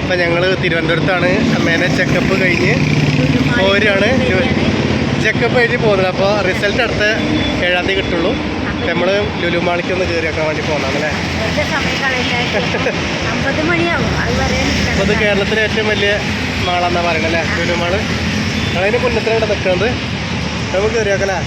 അപ്പം ഞങ്ങൾ തിരുവനന്തപുരത്താണ് അമ്മേനെ ചെക്കപ്പ് കഴിഞ്ഞ് പോരാണ്. ചെക്കപ്പ് കഴിഞ്ഞ് പോകുന്നത്. അപ്പോൾ റിസൾട്ട് അടുത്ത 7-ാം തീയതി കിട്ടുള്ളൂ. നമ്മൾ ലുലു മാളിക്ക് ഒന്ന് കയറിയൊക്കെ വേണ്ടി പോകുന്നതാണ് അല്ലേ. അപ്പോൾ ഇത് കേരളത്തിലെ ഏറ്റവും വലിയ മാളെന്നാണ് പറയുന്നത് അല്ലേ, ലുലു മാള്. അതിന് മുന്നത്തിനാണ് നിൽക്കുന്നത്. നമുക്ക് കയറിയാക്കല്ലേ.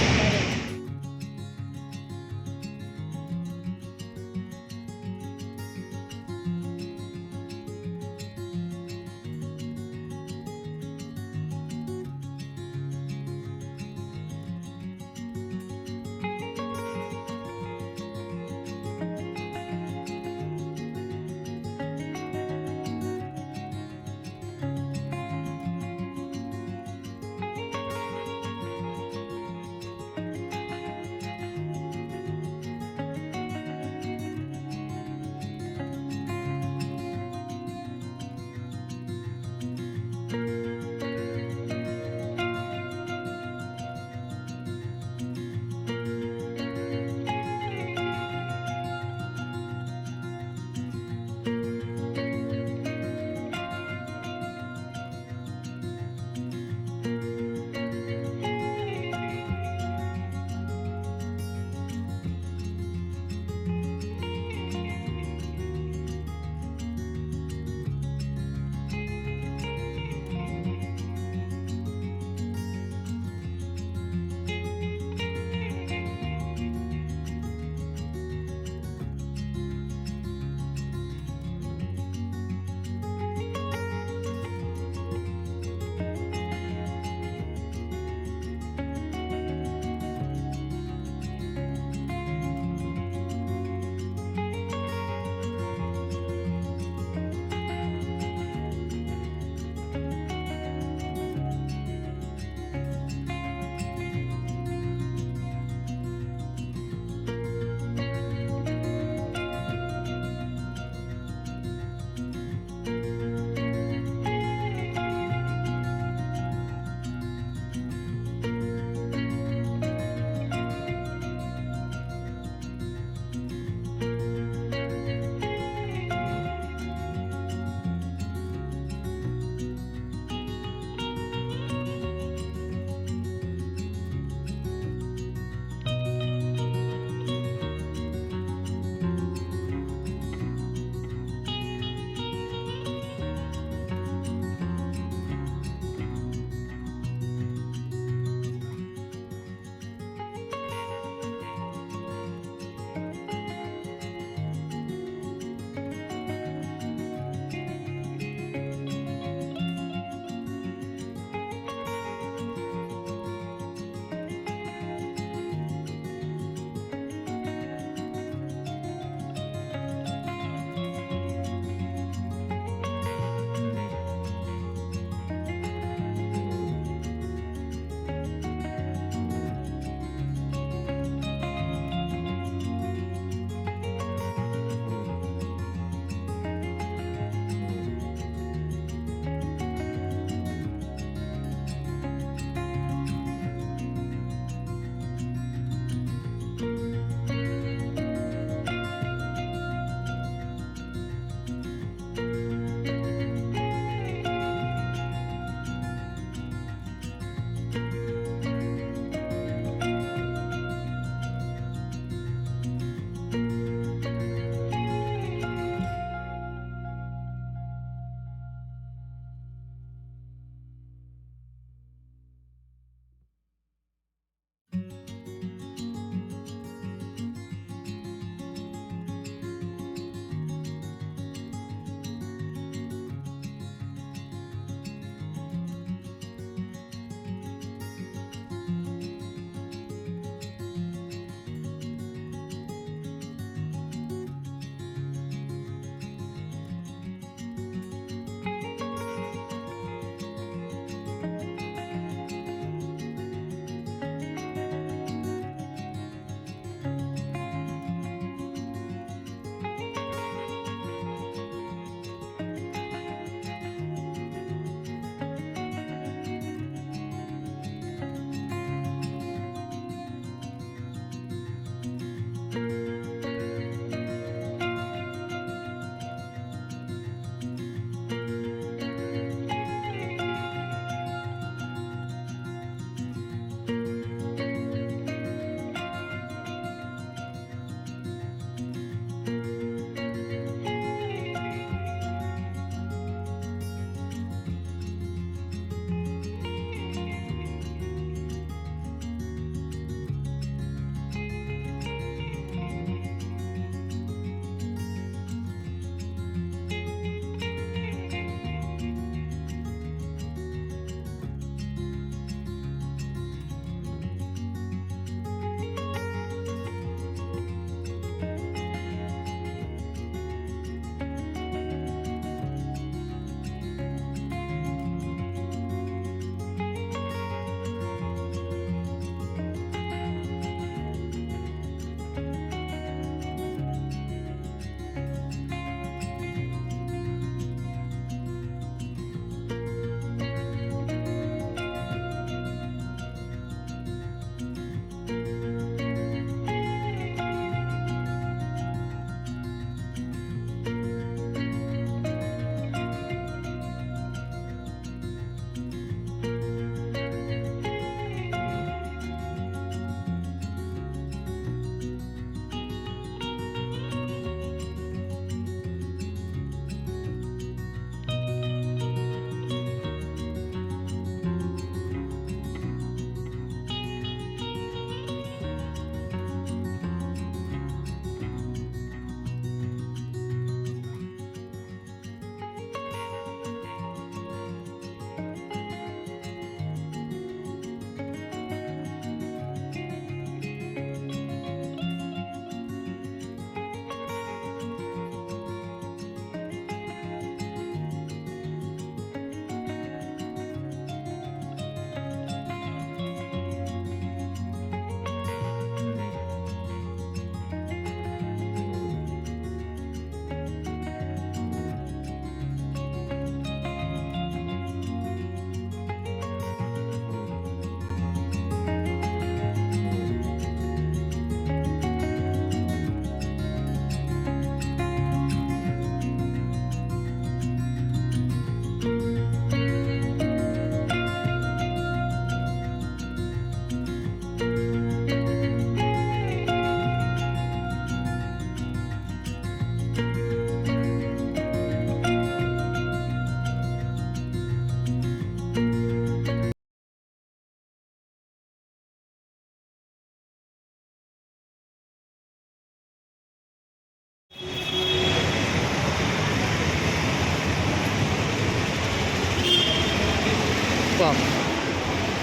പോവാം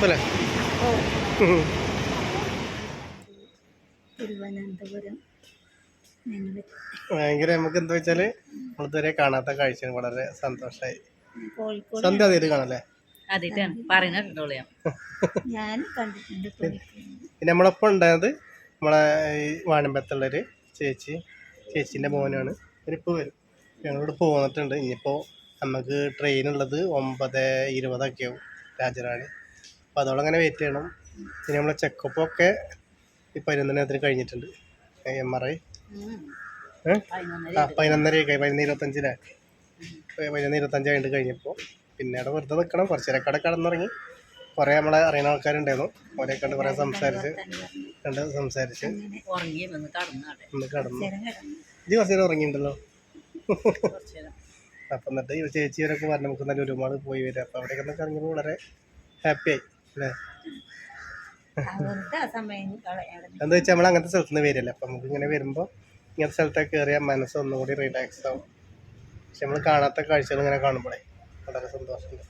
അല്ലേ? തിരുവനന്തപുരം ഭയങ്കര നമുക്ക് എന്താ വെച്ചാൽ നമ്മളിതുവരെ കാണാത്ത കാഴ്ച വളരെ സന്തോഷമായി. കോഴിക്കോട് സന്ധ്യ ആദ്യമായിട്ട് കാണല്ലേ? ഞാൻ കണ്ടിട്ടുണ്ട്. പിന്നെ നമ്മളൊപ്പം ഉണ്ടായത് നമ്മളെ ഈ വാണിമ്പത്തുള്ളൊരു ചേച്ചീൻ്റെ മോനാണ്. അവരിപ്പോൾ വരും. ഞങ്ങളിവിടെ പോന്നിട്ടുണ്ട്. ഇനിയിപ്പോൾ നമുക്ക് ട്രെയിനുള്ളത് 9:20 ആവും രാജറാണി. അപ്പോൾ അതോടെ അങ്ങനെ വെയിറ്റ് ചെയ്യണം. പിന്നെ നമ്മളെ ചെക്കപ്പൊക്കെ ഈ 11:00 കഴിഞ്ഞിട്ടുണ്ട്. MRI 11:30 11:25 11:25 കഴിഞ്ഞപ്പോൾ പിന്നെ അവിടെ വെറുതെ നിൽക്കണം. കുറച്ച് നേരം കട കടന്നിറങ്ങി. കുറേ നമ്മളെ അറിയുന്ന ആൾക്കാരുണ്ടായിരുന്നു. അവരെ കണ്ട് കുറേ സംസാരിച്ച് ഒന്ന് കടന്നു. ഇത് കുറച്ച് നേരം ഉറങ്ങിയിട്ടുണ്ടല്ലോ. അപ്പം എന്നിട്ട് ഈ ചേച്ചിയവരൊക്കെ പറഞ്ഞു നമുക്ക് നല്ല ഒരുപാട് പോയി വരും. അപ്പം അവിടെയൊക്കെ ഒന്ന് ഇറങ്ങിയപ്പോൾ വളരെ ഹാപ്പിയായി അല്ലേ? എന്താ വെച്ചാൽ നമ്മൾ അങ്ങനത്തെ സ്ഥലത്ത് നിന്ന് വരില്ല. അപ്പം നമുക്ക് ഇങ്ങനെ വരുമ്പോൾ ഇങ്ങനത്തെ സ്ഥലത്തൊക്കെ കയറിയാൽ മനസ്സ് ഒന്നുകൂടി റിലാക്സ് ആവും. പക്ഷെ നമ്മൾ കാണാത്ത കാഴ്ചകൾ ഇങ്ങനെ കാണുമ്പോഴേ വളരെ സന്തോഷമുണ്ട്.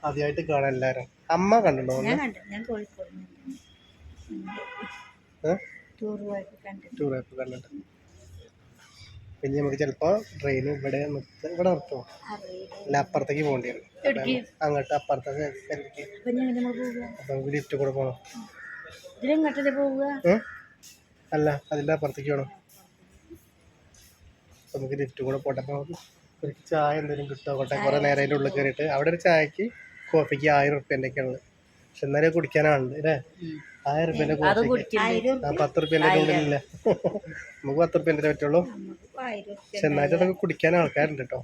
ആദ്യമായിട്ട് കാണാൻ എല്ലാവരും. അമ്മ കണ്ടിട്ടുണ്ടോ? ടൂർ പോയപ്പോൾ കണ്ടിട്ട്. പിന്നെ നമുക്ക് ചിലപ്പോൾ ട്രെയിൻ ഇവിടെ നിർത്തുമോ? അല്ല അപ്പുറത്തേക്ക് പോകേണ്ടി വരും. അങ്ങോട്ട് അപ്പുറത്തേക്ക് അപ്പം നമുക്ക് ലിഫ്റ്റ് കൂടെ പോകണം. അല്ല അതിൻ്റെ അപ്പുറത്തേക്ക് വേണം. നമുക്ക് ലിഫ്റ്റ് കൂടെ പോട്ടെ. അപ്പോൾ ഒരു ചായ എന്തെങ്കിലും കിട്ടുമോട്ടെ. കുറേ നേരം അതിൻ്റെ ഉള്ളിൽ കയറിയിട്ട് അവിടെ ഒരു ചായക്ക് കോഫിക്ക് 1000 റുപ്യേൻ്റെ ആണ്. പക്ഷെ എന്നാലും കുടിക്കാനാണ് അല്ലേ? 1000 റുപ്യേൻ്റെ കോഫിക്ക് 10 റുപ്യേൻ്റെ ഉള്ളിലില്ല. നമുക്ക് 10 റുപ്യേൻ്റെ പറ്റുള്ളൂ. പക്ഷെ എന്നാലും അതൊക്കെ കുടിക്കാൻ ആൾക്കാരുണ്ട് കേട്ടോ.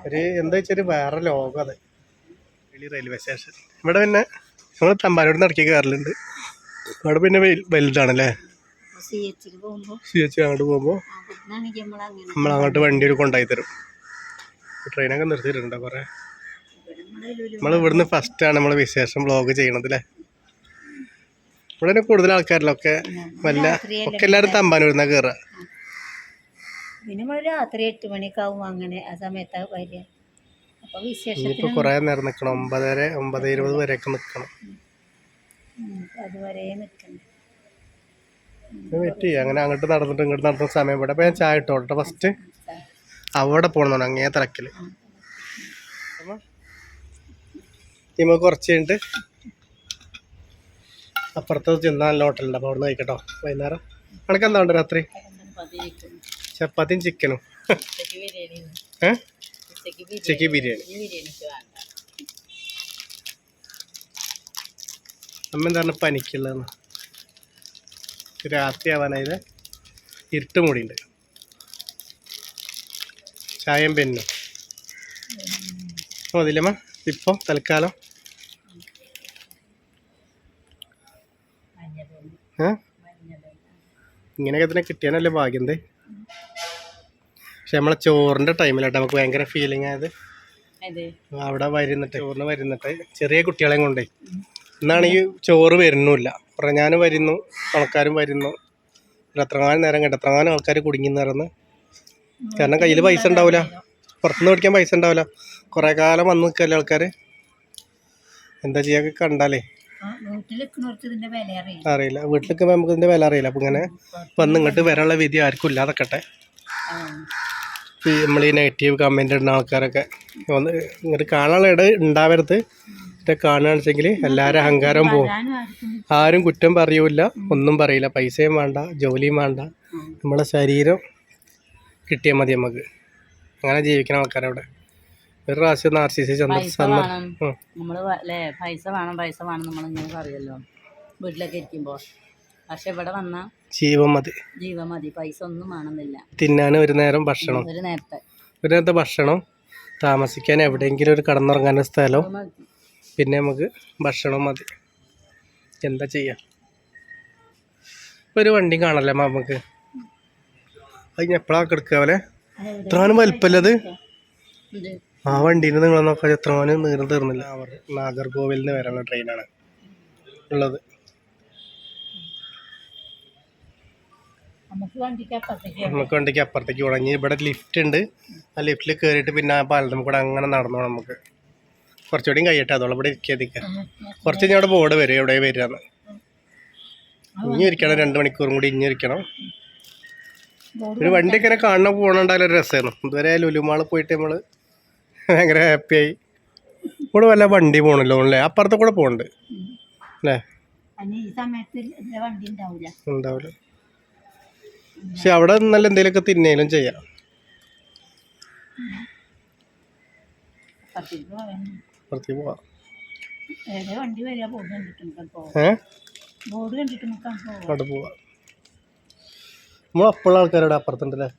ഒരു എന്താ വെച്ചാൽ വേറെ ലോകം അത്. റെയിൽവേ സ്റ്റേഷൻ ഇവിടെ പിന്നെ നമ്മൾ തമ്പാനോട് നടക്കി കയറലുണ്ട്. അവിടെ പിന്നെ വലുതാണല്ലേ? CH അങ്ങോട്ട് പോകുമ്പോൾ നമ്മളങ്ങോട്ട് വണ്ടി കൊണ്ടായി തരും. ട്രെയിനൊക്കെ നിർത്തിയിട്ടുണ്ടോ കുറേ? നമ്മൾ ഇവിടുന്ന് ഫസ്റ്റാണ് നമ്മൾ വിശേഷം വ്ളോഗ് ചെയ്യണത് അല്ലേ? ഇവിടെ തന്നെ കൂടുതൽ ആൾക്കാരിലൊക്കെ ഒക്കെ എല്ലാവരും തമ്പാനൂരിൽ കയറുക. പിന്നെ രാത്രി 8 മണിയൊക്കെ ആവും. അങ്ങനെ ആ സമയത്ത് വരിക. അപ്പോൾ ഇനിയിപ്പോൾ കുറേ നേരം നിൽക്കണം. 9:20 വരെയൊക്കെ നിൽക്കണം. അതുവരെ നിൽക്കണം. വെയിറ്റ് ചെയ്യുക. അങ്ങനെ അങ്ങോട്ട് നടന്നിട്ട് ഇങ്ങോട്ട് നടത്തുന്ന സമയം ഇവിടെ. അപ്പോൾ ഞാൻ ചായ ഇട്ടോട്ടെ ഫസ്റ്റ്. അവിടെ പോകണമെന്നുണ്ട് അങ്ങേ തിരക്കിൽ. നമുക്ക് കുറച്ച് കഴിഞ്ഞിട്ട് അപ്പുറത്ത് ചെന്നാൽ നല്ല ഹോട്ടലുണ്ട്. അപ്പോൾ അവിടെ നിന്ന് കഴിക്കട്ടോ വൈകുന്നേരം. കണക്ക് എന്താ ഉണ്ട് രാത്രി? ചപ്പാത്തിയും ചിക്കനും. ഉച്ചയ്ക്ക് ബിരിയാണി. അമ്മ എന്താ പറഞ്ഞാൽ പനിക്കുള്ളതെന്ന്. രാത്രി ആവാനായത്. ഇരുട്ട് മൂടിയുണ്ട്. ചായയും പെന്നും മതില്ലമ്മ ഇപ്പോൾ തൽക്കാലം. ഇങ്ങനെയൊക്കെ തന്നെ കിട്ടിയാനല്ലേ ഭാഗ്യം. പക്ഷെ നമ്മളെ ചോറിൻ്റെ ടൈമിലാട്ടോ നമുക്ക് ഭയങ്കര ഫീലിംഗ് ആയത്. അവിടെ ചോറിന് വരുന്നിട്ട് ചെറിയ കുട്ടികളെയും കൊണ്ടേ ഇന്നാണെങ്കിൽ ചോറ് വരുന്നുമില്ല. ഞാൻ വരുന്നു, ആൾക്കാരും വരുന്നു. എത്രങ്ങാനും നേരം കേട്ടോ, എത്രങ്ങാനും ആൾക്കാർ കുടുങ്ങിന്ന് പറയുന്നത്. കാരണം കയ്യിൽ പൈസ ഉണ്ടാവില്ല, പുറത്തുനിന്ന് മേടിക്കാൻ പൈസ ഉണ്ടാവില്ല. കുറേ കാലം വന്ന് നിൽക്കല്ലേ ആൾക്കാർ. എന്താ ചെയ്യാൻ കണ്ടാലേ അറിയില്ല. വീട്ടിൽ നിൽക്കുമ്പോൾ നമുക്ക് ഇതിൻ്റെ വില അറിയില്ല. അപ്പം ഇങ്ങനെ വന്ന് ഇങ്ങോട്ട് വരാനുള്ള വിധി ആർക്കും ഇല്ലാതെക്കട്ടെ. നമ്മൾ ഈ നെഗറ്റീവ് കമൻ്റ് ഇടുന്ന ആൾക്കാരൊക്കെ ഒന്ന് ഇങ്ങോട്ട് കാണാനുള്ള ഇട ഉണ്ടാവരുത്. കാണുകയാണെന്ന് വെച്ചെങ്കിൽ എല്ലാവരും അഹങ്കാരം പോകും. ആരും കുറ്റം പറയൂല, ഒന്നും പറയില്ല. പൈസയും വേണ്ട, ജോലിയും വേണ്ട, നമ്മളെ ശരീരം കിട്ടിയാൽ മതി നമുക്ക്. അങ്ങനെ ജീവിക്കുന്ന ആൾക്കാരവിടെ. ഒരു പ്രാവശ്യം നാർസിസിസ്റ്റ് നമ്മൾ പൈസ വേണം നമ്മളിങ്ങനെ പറയുമല്ലോ വീട്ടിലൊക്കെ ഇരിക്കുമ്പോൾ. പക്ഷെ ഇവിടെ വന്നാൽ ജീവൻ മതി, പൈസ ഒന്നും വേണമെന്നില്ല. തിന്നാൻ ഒരു നേരം ഭക്ഷണം, ഒരു നേരത്തെ ഭക്ഷണം, താമസിക്കാൻ എവിടെയെങ്കിലും ഒരു കടന്നുറങ്ങാൻ സ്ഥലം, പിന്നെ നമുക്ക് ഭക്ഷണം മതി. എന്താ ചെയ്യാം? ഒരു വണ്ടി കാണല്ലേ നമുക്ക്. അത് എപ്പോഴാണ് കിടക്കുക പോലെ എത്രമാനം വലിപ്പല്ലത്. ആ വണ്ടീന് നിങ്ങൾ നോക്കാം, എത്രമാനം നീളം തീർന്നില്ല. നാഗർകോവിലിൽ നിന്ന് വരാനുള്ള ട്രെയിനാണ് ഉള്ളത്. നമുക്ക് വണ്ടിക്ക് അപ്പുറത്തേക്ക് പോകണം. ഇനി ഇവിടെ ലിഫ്റ്റ് ഉണ്ട്. ആ ലിഫ്റ്റിൽ കയറിയിട്ട് പിന്നെ ആ പാലത്തും കൂടെ അങ്ങനെ നടന്നു പോകണം നമുക്ക്. കുറച്ചുകൂടിയും കഴിയട്ടെ, അതോളം ഇവിടെ ഇരിക്കാതിരിക്കുക. കുറച്ച് കഴിഞ്ഞാൽ അവിടെ ബോർഡ് വരും എവിടെ വരികയെന്ന്. ഇനി ഇരിക്കണം 2 മണിക്കൂറും കൂടി ഇനി ഇരിക്കണം. ഒരു വണ്ടി ഇങ്ങനെ കാണുന്ന പോകണുണ്ടായാലും ഒരു രസമായിരുന്നു. ഇതുവരെ ലുലുമാളിൽ പോയിട്ട് നമ്മൾ ഭയങ്കര ഹാപ്പിയായി. ഇവിടെ വല്ല വണ്ടി പോകണല്ലോ അല്ലേ, അപ്പുറത്ത് കൂടെ പോകുന്നുണ്ട് അല്ലേ? ഉണ്ടാവില്ല. പക്ഷെ അവിടെ നല്ല എന്തെങ്കിലുമൊക്കെ തിന്നേലും ചെയ്യാം. പുറത്തേക്ക് പോവാം. അവിടെ പോവാം. നമ്മൾ അപ്പോഴുള്ള ആൾക്കാരുടെ അപ്പുറത്തുണ്ടല്ലേ.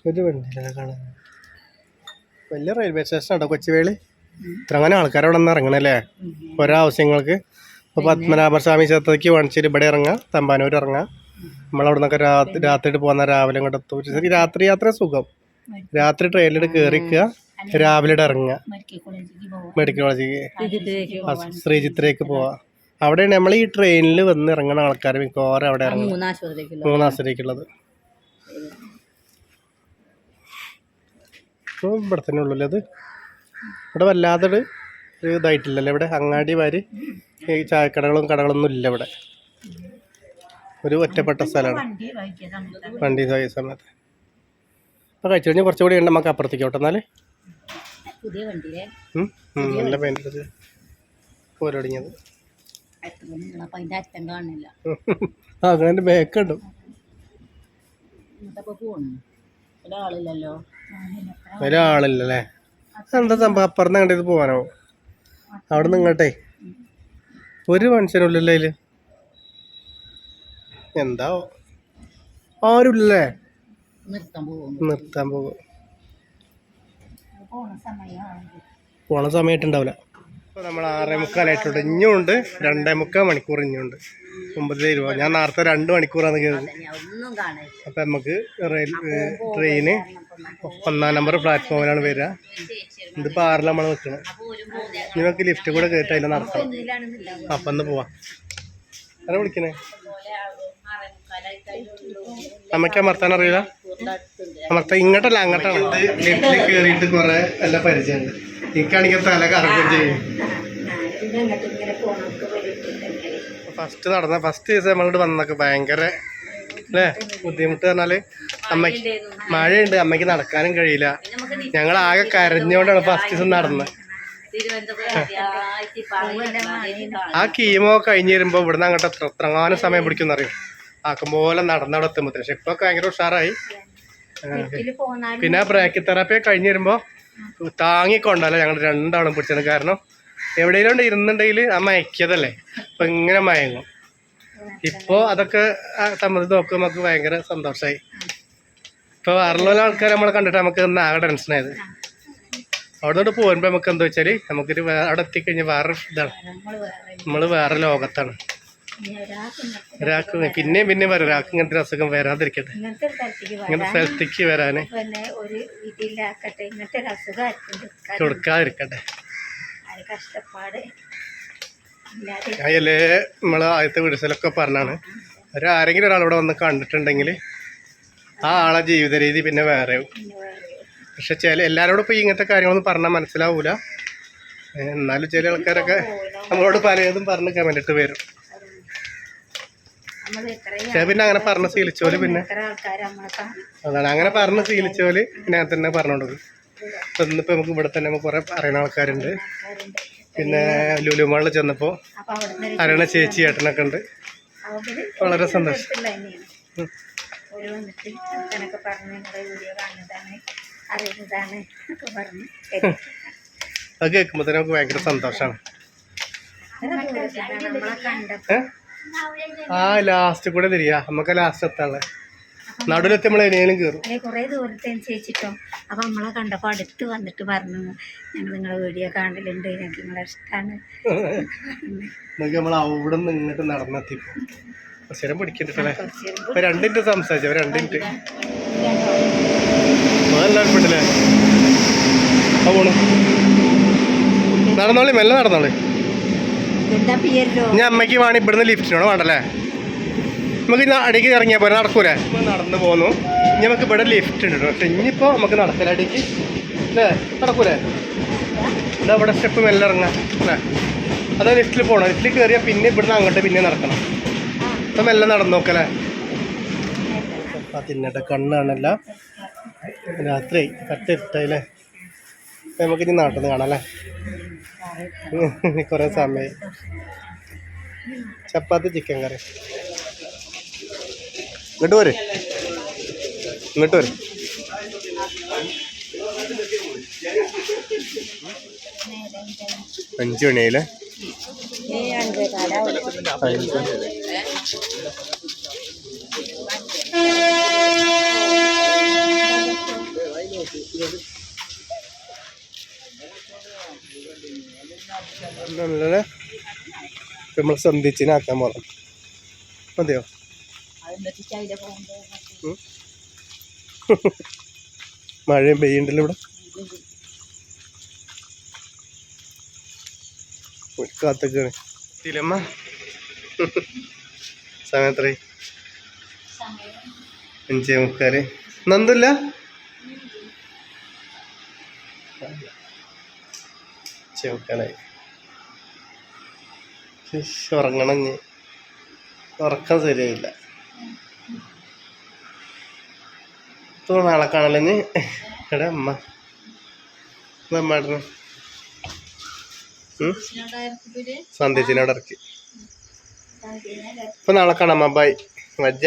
ഒരു വണ്ടിയിലല്ലേ കാണാൻ. വലിയ റെയിൽവേ സ്റ്റേഷനാട്ടോ കൊച്ചുവേളി. ഇത്ര അങ്ങനെ ആൾക്കാരവിടെ നിന്ന് ഇറങ്ങണല്ലേ ഓരോ ആവശ്യങ്ങൾക്ക്. ഇപ്പോൾ പത്മനാഭസ്വാമി ക്ഷേത്രത്തിലേക്ക് വണിച്ചിട്ട് ഇവിടെ ഇറങ്ങാം, തമ്പാനൂർ ഇറങ്ങാം. നമ്മളവിടെ നിന്നൊക്കെ രാത്രി പോകുന്ന രാവിലെ ഇങ്ങോട്ട് എത്തും. രാത്രി യാത്ര സുഖം. രാത്രി ട്രെയിനിൽ കയറിക്കുക, രാവിലെ ഇറങ്ങുക, മെഡിക്കൽ കോളേജിലേക്ക് ശ്രീചിത്രയ്ക്ക് പോവാം. അവിടെയാണ് നമ്മൾ ഈ ട്രെയിനിൽ വന്ന് ഇറങ്ങുന്ന ആൾക്കാർ മിക്കവാറും അവിടെ ഇറങ്ങും. 3 ആശുപത്രിക്കുള്ളത് ഇവിടെ തന്നെ ഉള്ളൂല്ലേ. അത് ഇവിടെ വല്ലാതൊരു ഇതായിട്ടില്ലല്ലോ. ഇവിടെ അങ്ങാടി മാതിരി ഈ ചായക്കടകളും കടകളൊന്നും ഇല്ല ഇവിടെ. ഒരു ഒറ്റപ്പെട്ട സ്ഥലമാണ് വണ്ടി പോയ സമയത്ത്. അപ്പോൾ കഴിച്ചു കഴിഞ്ഞാൽ കുറച്ചുകൂടി ഉണ്ട് നമുക്ക് അപ്പുറത്തേക്ക് ഓട്ടെ. എന്നാൽ നല്ല പെയിൻ്റ് പോരൊടിഞ്ഞത് അങ്ങനെ ബേക്കുണ്ട്. ഒരാളില്ലല്ലേ. എന്താ സംഭവം? അപ്പുറത്ത് കണ്ടത് പോകാനോ? അവിടെ നിന്ന് ഇങ്ങോട്ടേ ഒരു മനുഷ്യനുള്ളല്ലേ അതിൽ. എന്താ ആരുമില്ലേ? നിർത്താൻ പോകും. പോണ സമയത്തുണ്ടാവില്ല. ഇപ്പോൾ നമ്മൾ 6:45 ഇനിയുണ്ട്. 2.25 മണിക്കൂർ ഇനിയുണ്ട്. 9:20. ഞാൻ നേരത്തെ 2 മണിക്കൂറാണ് കയറി. അപ്പം നമുക്ക് ട്രെയിന് 1-ാം നമ്പർ പ്ലാറ്റ്ഫോമിലാണ് വരിക. ഇതിപ്പോൾ 6 നമ്മൾ നിൽക്കണം. നിങ്ങൾക്ക് ലിഫ്റ്റ് കൂടെ കയറ്റി അതിൽ നടക്കണം. അപ്പം ഒന്ന് പോവാം. ആരാ വിളിക്കണേ? അമ്മയ്ക്ക് അമർത്താൻ അറിയില്ല. അമർത്താൻ ഇങ്ങോട്ടല്ല അങ്ങോട്ടാണ്. ലിഫ്റ്റിൽ കയറിയിട്ട് കുറേ നല്ല പരിചയമുണ്ട്. എനിക്കാണെങ്കിൽ തല കറക്കം ചെയ്യും. ഫസ്റ്റ് ദിവസം നമ്മളിവിടെ വന്നൊക്കെ ഭയങ്കര അല്ലേ ബുദ്ധിമുട്ട് പറഞ്ഞാൽ അമ്മയ്ക്ക് മഴയുണ്ട്, അമ്മയ്ക്ക് നടക്കാനും കഴിയില്ല. ഞങ്ങൾ ആകെ കരഞ്ഞുകൊണ്ടാണ് ഫസ്റ്റ് ദിവസം നടന്നത്. ആ കീമോ കഴിഞ്ഞ് വരുമ്പോൾ ഇവിടുന്ന് അങ്ങോട്ട് എത്രങ്ങാനും സമയം പിടിക്കുമെന്നറിയും. ആക്കും പോലെ നടന്നവിടെ എത്തുമ്പോൾ. പക്ഷെ ഇപ്പൊ ഭയങ്കര ഉഷാറായി. പിന്നെ ബ്രേക്ക് തെറാപ്പി കഴിഞ്ഞ് വരുമ്പോൾ താങ്ങിക്കൊണ്ടല്ലോ ഞങ്ങൾ 2 ആളും പിടിച്ചത്. കാരണം എവിടെയെങ്കിലും ഇരുന്നുണ്ടെങ്കിൽ ആ മയക്കിയതല്ലേ, ഇപ്പൊ ഇങ്ങനെ മയങ്ങും. ഇപ്പോൾ അതൊക്കെ സംബന്ധിച്ച് നോക്കുമ്പോൾ നമുക്ക് ഭയങ്കര സന്തോഷമായി. ഇപ്പോൾ വേറെ ആൾക്കാർ നമ്മളെ കണ്ടിട്ട് നമുക്ക് ആകെ ടെൻഷനായത്. അവിടെ നിന്ന് പോകുമ്പോൾ നമുക്ക് എന്താ വെച്ചാൽ നമുക്കൊരു അവിടെ എത്തിക്കഴിഞ്ഞാൽ വേറെ ഇതാണ്, നമ്മൾ വേറെ ലോകത്താണ്. ഒരാൾക്ക് പിന്നെയും പിന്നെ വരും. ഒരാൾക്ക് ഇങ്ങനത്തെ അസുഖം വരാതിരിക്കട്ടെ, ഇങ്ങനത്തെ സ്ഥലത്തേക്ക് വരാന് കൊടുക്കാതിരിക്കട്ടെ. അതിലേ നമ്മൾ ആദ്യത്തെ വീഡിയോസിലൊക്കെ പറഞ്ഞാണ്, ആരെങ്കിലും ഒരാളിവിടെ വന്ന് കണ്ടിട്ടുണ്ടെങ്കിൽ ആ ആളെ ജീവിത രീതി പിന്നെ വേറെ. പക്ഷെ എല്ലാവരോടും ഇപ്പോൾ ഇങ്ങനത്തെ കാര്യങ്ങളൊന്നും പറഞ്ഞാൽ മനസ്സിലാവൂല. എന്നാലും ചില ആൾക്കാരൊക്കെ നമ്മളോട് പലതും പറഞ്ഞ് കമന്റ് ഇട്ട് വരും. പിന്നെ അങ്ങനെ പറഞ്ഞ് ശീലിച്ചോല് പിന്നെ അതാണ് അങ്ങനെ പറഞ്ഞ് ശീലിച്ചോല് ഞാൻ തന്നെ പറഞ്ഞോണ്ടത്. ഇപ്പം ഇന്നിപ്പോൾ നമുക്ക് ഇവിടെ തന്നെ നമുക്ക് കുറേ അറിയുന്ന ആൾക്കാരുണ്ട്. പിന്നെ ലുലുമാളിൽ ചെന്നപ്പോൾ അറിയണ ചേച്ചി ഏട്ടനൊക്കെ ഉണ്ട്. വളരെ സന്തോഷം. അത് കേൾക്കുമ്പോൾ തന്നെ നമുക്ക് ഭയങ്കര സന്തോഷമാണ്. ആ ലാസ്റ്റ് കൂടെ തിരിയാ, നമുക്ക് ലാസ്റ്റ് എത്താളെ നടുവിലെത്തി നമ്മൾ എങ്ങനെയും കയറും. കുറെ ദൂരത്തെ ചേച്ചിട്ടോ. അപ്പൊ നമ്മളെ കണ്ടപ്പോ അടുത്ത് വന്നിട്ട് പറഞ്ഞു, ഞങ്ങൾ നിങ്ങളെ വീഡിയോ കാണലുണ്ട്, ഞങ്ങൾക്ക് നിങ്ങളെ ഇഷ്ടമാണ്. നമുക്ക് നമ്മൾ അവിടെ നിന്ന് ഇങ്ങോട്ട് നടന്നെത്തി സ്ഥിരം പിടിക്കണ്ടല്ലേ. 2 മിനിറ്റ് സംസാരിച്ചു. 2 മിനിറ്റ് അതെല്ലാവരും പെട്ടില്ലേ. ആ പോണു. നടന്നോളി, മെല്ലെ നടന്നോളി. ഞാൻ അമ്മയ്ക്ക് വേണം ഇവിടുന്ന് ലിഫ്റ്റിനോട് വേണ്ടല്ലേ. നമുക്ക് അടിക്ക് ഇറങ്ങിയാൽ പോലെ നടക്കൂലേ. നടന്നു പോന്നു. ഇനി നമുക്ക് ഇവിടെ ലിഫ്റ്റ് ഉണ്ട് പക്ഷെ ഇനിയിപ്പോൾ നമുക്ക് നടക്കലടിക്ക് അല്ലേ നടക്കൂലേ ഇതാ ഇവിടെ സ്റ്റെപ്പ് മെല്ലെ ഇറങ്ങാം അല്ലേ അതാ ലിഫ്റ്റിൽ പോകണം ലിഫ്റ്റിൽ കയറിയാൽ പിന്നെ ഇവിടുന്ന് അങ്ങോട്ട് പിന്നെ നടക്കണം അപ്പം മെല്ലെ നടന്നു നോക്കല്ലേ തിന്നട്ടെ കണ്ണാണല്ല രാത്രി കട്ടിട്ടല്ലേ നമുക്കിനി നാട്ടിൽ നിന്ന് കാണാം അല്ലേ കുറേ സമയം ചപ്പാത്തി ചിക്കൻ കറി ഇങ്ങോട്ട് പോരെ ഇങ്ങോട്ട് വരും 5 മണിയായില്ലേ നല്ലല്ലേ നമ്മൾ സന്ധിച്ചിനാക്കാൻ പോകണം മതിയോ മഴയും പെയ്യണ്ടല്ലോ ഇവിടെ കാത്തൊക്കെയാണ് തിലമ്മ സമയം എത്ര 5:45 നന്ദില്ല ചെവുക്കാനായി ഉറങ്ങണം ഇനി ഉറക്കം ശരിയായില്ല ഇപ്പോൾ നാളെ കാണല്ലോ ഇനി എടാ അമ്മ അമ്മ സന്ധ്യച്ചിനോട് ഇറക്കി ഇപ്പൊ നാളെ കാണാം ബൈ വജ്ജ